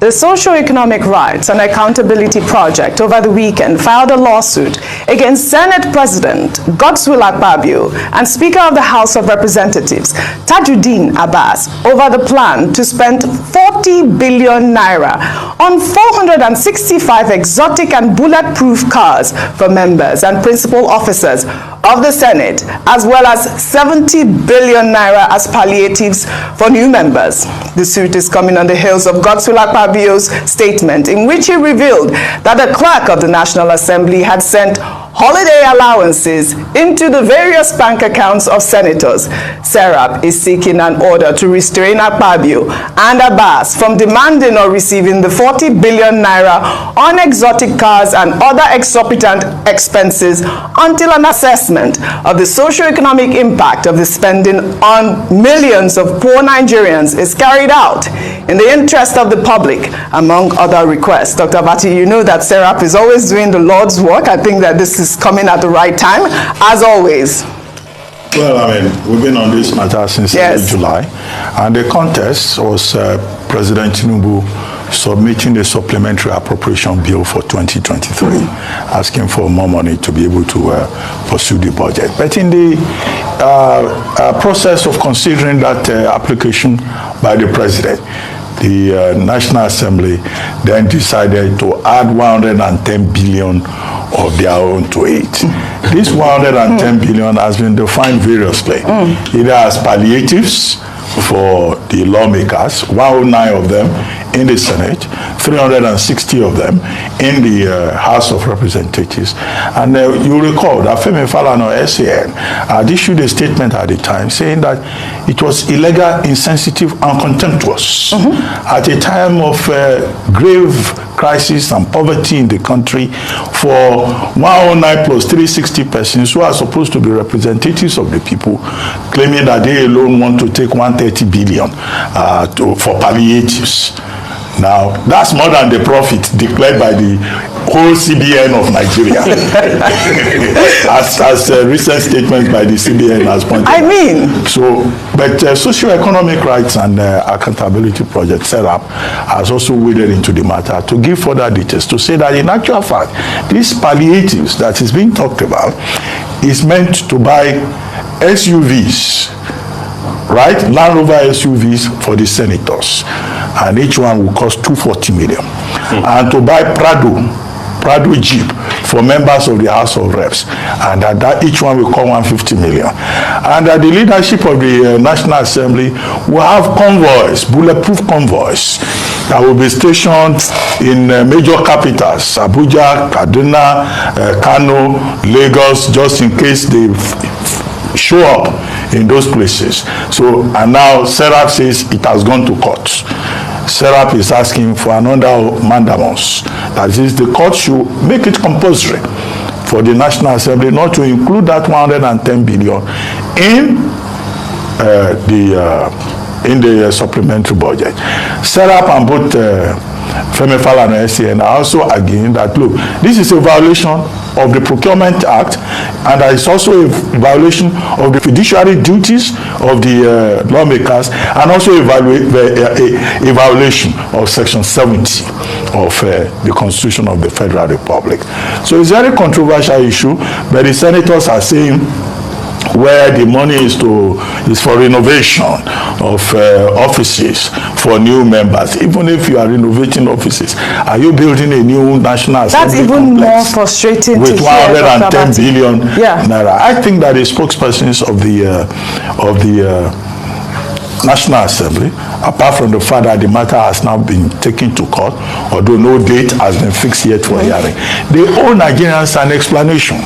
The Socio-Economic Rights and Accountability Project over the weekend filed a lawsuit against Senate President Godswill Akpabio and Speaker of the House of Representatives Tajuddin Abbas over the plan to spend 40 billion naira on 465 exotic and bulletproof cars for members and principal officers of the Senate, as well as 70 billion naira as palliatives for new members. The suit is coming on the heels of Godswill Akpabio's statement, in which he revealed that the clerk of the National Assembly had sent holiday allowances into the various bank accounts of senators. Serap is seeking an order to restrain Akpabio and Abbas from demanding or receiving the 40 billion naira on exotic cars and other exorbitant expenses until an assessment of the socio-economic impact of the spending on millions of poor Nigerians is carried out in the interest of the public, among other requests. Dr. Bati, you know that Serap is always doing the Lord's work. I think that this is coming at the right time, as always. Well, I mean, we've been on this matter since July, and the contest was President Tinubu submitting the supplementary appropriation bill for 2023, asking for more money to be able to pursue the budget. But in the process of considering that application by the president, the National Assembly then decided to add 110 billion of their own to it. This 110 billion has been defined variously, either as palliatives for the lawmakers, 109 of them in the Senate, 360 of them in the House of Representatives. And you recall that Femi Falana SAN had issued a statement at the time saying that it was illegal, insensitive, and contemptuous at a time of grave crisis and poverty in the country for 109 plus 360 persons who are supposed to be representatives of the people, claiming that they alone want to take 130 billion for palliatives. Now, that's more than the profit declared by the whole CBN of Nigeria. as a recent statement by the CBN has pointed out. So, but Socio-Economic Rights and Accountability Project SERAP has also waded into the matter to give further details to say that in actual fact, these palliatives that is being talked about is meant to buy SUVs, right? Land Rover SUVs for the senators, and each one will cost 240 million. And to buy Prado Jeep for members of the House of Reps, and that each one will cost 150 million. And the leadership of the National Assembly will have convoys, bulletproof convoys, that will be stationed in major capitals, Abuja, Kaduna, Kano, Lagos, just in case they show up in those places. So, and now Serap says it has gone to court. Serap is asking for another mandamus. That is, the court should make it compulsory for the National Assembly not to include that 110 billion in the supplementary budget. Serap and both Femi Falana and SAN are also arguing that, look, this is a violation of the Procurement Act, and that is also a violation of the fiduciary duties of the lawmakers, and also a violation of Section 70 of the Constitution of the Federal Republic. So it's a very controversial issue, but the senators are saying where the money is for renovation of offices for new members. Even if you are renovating offices, are you building a new National Assembly? That's even more frustrating with 110 billion naira. I think that the spokespersons of the National Assembly, apart from the fact that the matter has now been taken to court, although no date has been fixed yet for hearing, they owe Nigerians an explanation.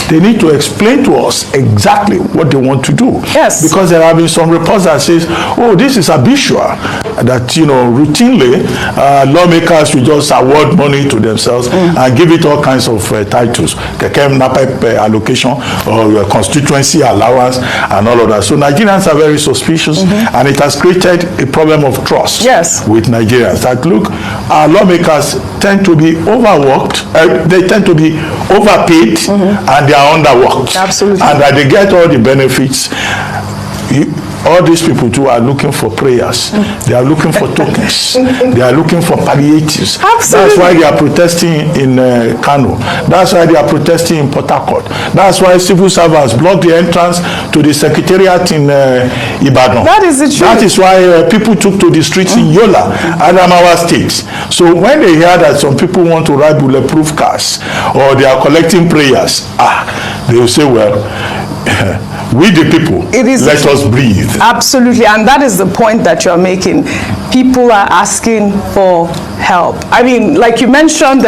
They need to explain to us exactly what they want to do. Yes. Because there have been some reports that says, oh, this is habitual, that, you know, routinely lawmakers will just award money to themselves and give it all kinds of titles, allocation or constituency allowance and all of that. So Nigerians are very suspicious, and it has created a problem of trust with Nigerians. That, look, our lawmakers tend to be overworked, they tend to be overpaid, and they are underworked. Absolutely. And that they get all the benefits. all these people too are looking for prayers. They are looking for tokens. They are looking for palliatives. Absolutely. That's why they are protesting in Kano. That's why they are protesting in Port Harcourt. That's why civil servants block the entrance to the secretariat in Ibadan. That is the truth. That is why people took to the streets in Yola, Adamawa states. So when they hear that some people want to ride bulletproof cars or they are collecting prayers, they will say, well, we the people, let us breathe. Absolutely, and that is the point that you're making. People are asking for help. I mean, like you mentioned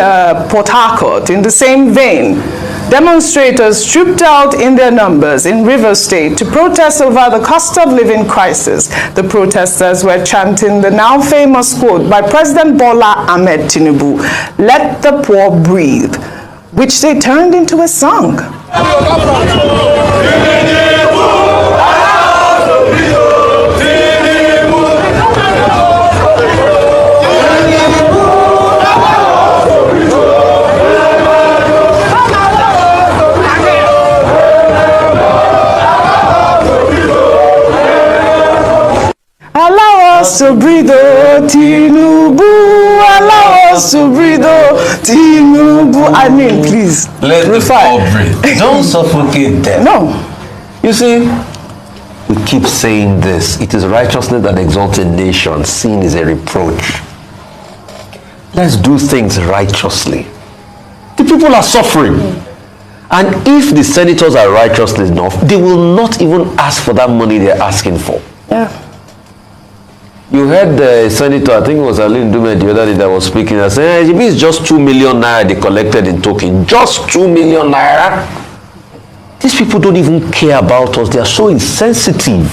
Port Harcourt, in the same vein, demonstrators trooped out in their numbers in Rivers State to protest over the cost of living crisis. The protesters were chanting the now famous quote by President Bola Ahmed Tinubu, "Let the poor breathe," which they turned into a song. Allow us to breathe, oh Tinubu. Allow us to breathe, oh Tinubu. I mean, please. Let the poor breathe. Don't suffocate them. No. You see, we keep saying this. It is righteousness that exalts a nation. Sin is a reproach. Let's do things righteously. The people are suffering. And if the senators are righteous enough, they will not even ask for that money they're asking for. Yeah. You heard the senator, I think it was Aline Dume the other day that was speaking, and said, hey, it's just 2 million naira they collected in token. Just 2 million naira. These people don't even care about us. They are so insensitive.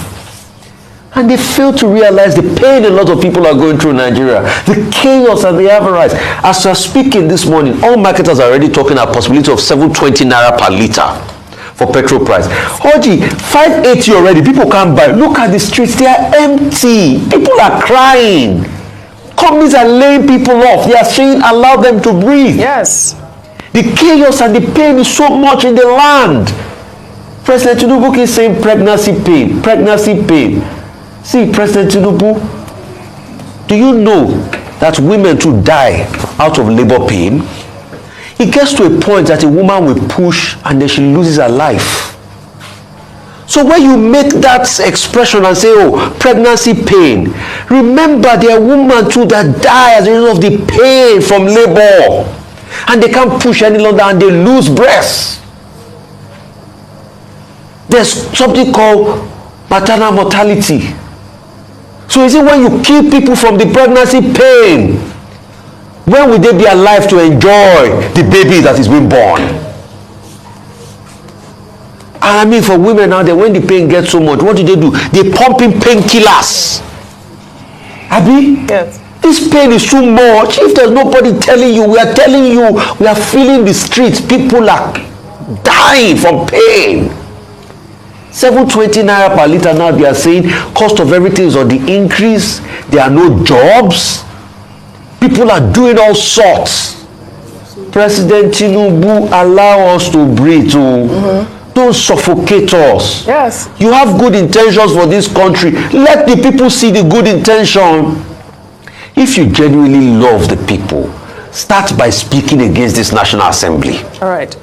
And they fail to realize the pain a lot of people are going through in Nigeria, the chaos and the avarice. As we're speaking this morning, all marketers are already talking about possibility of 720 naira per liter for petrol price. Oji, 580 already, people can't buy. Look at the streets, they are empty. People are crying. Companies are laying people off. They are saying, allow them to breathe. Yes. The chaos and the pain is so much in the land. President Tinubu is saying pregnancy pain, pregnancy pain. See, President Tinubu, do you know that women too die out of labor pain? It gets to a point that a woman will push and then she loses her life. So when you make that expression and say, oh, pregnancy pain, remember there are women too that die as a result of the pain from labor. And they can't push any longer and they lose breasts. There's something called maternal mortality. So is it when you kill people from the pregnancy pain, when will they be alive to enjoy the baby that is being born? And I mean, for women now, when the pain gets so much, what do? They pump in painkillers. Abi? Yes. This pain is too much. If there's nobody telling you, we are telling you, we are feeling the streets. People are dying from pain. 720 naira per liter now, they are saying cost of everything is on the increase. There are no jobs. People are doing all sorts. President Tinubu, allow us to breathe. Don't suffocate us. Yes. You have good intentions for this country. Let the people see the good intention. If you genuinely love the people, start by speaking against this National Assembly. All right.